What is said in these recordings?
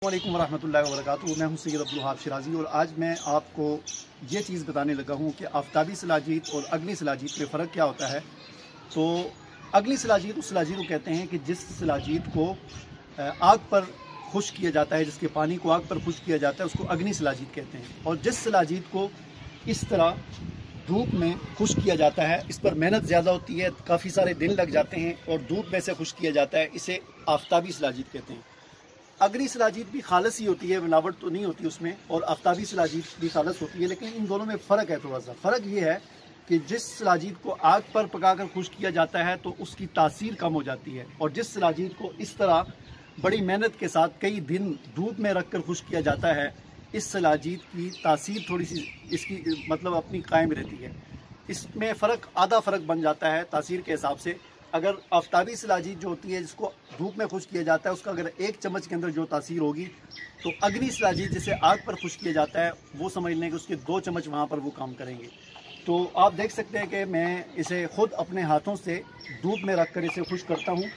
वालेकुम रहमतुल्लाहि व बरकातुहू। मैं हूं सैयद अब्दुल वहाब शिराजी और आज मैं आपको ये चीज़ बताने लगा हूं कि आफ़ताबी शिलाजीत और अग्नि शिलाजीत में फ़र्क क्या होता है। तो अग्नि शिलाजीत उस शिलाजीत को कहते हैं कि जिस शिलाजीत को आग पर खुश्क किया जाता है, जिसके पानी को आग पर खुश्क किया जाता है, उसको अग्नि शिलाजीत कहते हैं। और जिस शिलाजीत को इस तरह धूप में खुश्क किया जाता है, इस पर मेहनत ज़्यादा होती है, काफ़ी सारे दिन लग जाते हैं और धूप में से खुश्क किया जाता है, इसे आफ़ताबी शिलाजीत कहते हैं। अग्नि शिलाजीत भी खालस ही होती है, मिलावट तो नहीं होती उसमें, और आफ़ताबी शिलाजीत भी खालस होती है, लेकिन इन दोनों में फ़र्क है। थोड़ा सा फ़र्क ये है कि जिस शिलाजीत को आग पर पकाकर खुश्क किया जाता है तो उसकी तासीर कम हो जाती है, और जिस शिलाजीत को इस तरह बड़ी मेहनत के साथ कई दिन धूप में रख कर खुश्क किया जाता है, इस शिलाजीत की तासीर थोड़ी सी इसकी मतलब अपनी कायम रहती है। इसमें फ़र्क आधा फ़र्क बन जाता है तासीर के हिसाब से। अगर आफ़ताबी शिलाजीत जो होती है, जिसको धूप में खुश्क किया जाता है, उसका अगर एक चम्मच के अंदर जो तासीर होगी, तो अग्नि शिलाजीत जिसे आग पर खुश्क किया जाता है वो समझ लें कि उसके 2 चम्मच वहाँ पर वो काम करेंगे। तो आप देख सकते हैं कि मैं इसे ख़ुद अपने हाथों से धूप में रख कर इसे खुश्क करता हूँ,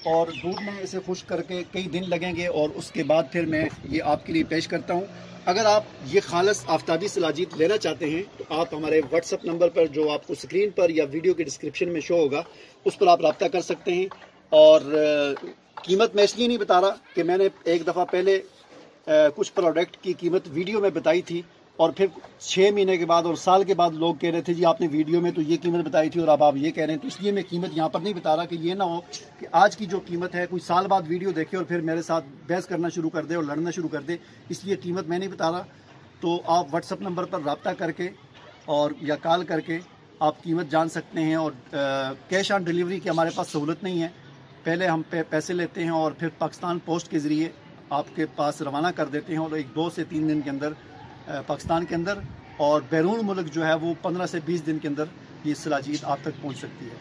और धूप में इसे खुश्क करके कई दिन लगेंगे और उसके बाद फिर मैं ये आपके लिए पेश करता हूँ। अगर आप ये खालस आफ़ताबी शिलाजीत लेना चाहते हैं तो आप हमारे व्हाट्सएप नंबर पर, जो आपको स्क्रीन पर या वीडियो के डिस्क्रिप्शन में शो होगा, उस पर आप रब्ता कर सकते हैं। और कीमत मैं इसलिए नहीं बता रहा कि मैंने एक दफ़ा पहले कुछ प्रोडक्ट की कीमत वीडियो में बताई थी और फिर 6 महीने के बाद और साल के बाद लोग कह रहे थे जी आपने वीडियो में तो ये कीमत बताई थी और अब आप ये कह रहे हैं, तो इसलिए मैं कीमत यहाँ पर नहीं बता रहा कि ये ना हो कि आज की जो कीमत है कोई साल बाद वीडियो देखे और फिर मेरे साथ बहस करना शुरू कर दे और लड़ना शुरू कर दे, इसलिए कीमत मैं नहीं बता रहा। तो आप व्हाट्सएप नंबर पर रब्ता करके और या कॉल करके आप कीमत जान सकते हैं। और कैश ऑन डिलीवरी की हमारे पास सहूलत नहीं है, पहले हम पैसे लेते हैं और फिर पाकिस्तान पोस्ट के ज़रिए आपके पास रवाना कर देते हैं, और 2 से 3 दिन के अंदर पाकिस्तान के अंदर, और बैरून मुल्क जो है वो 15 से 20 दिन के अंदर ये शिलाजीत आप तक पहुंच सकती है।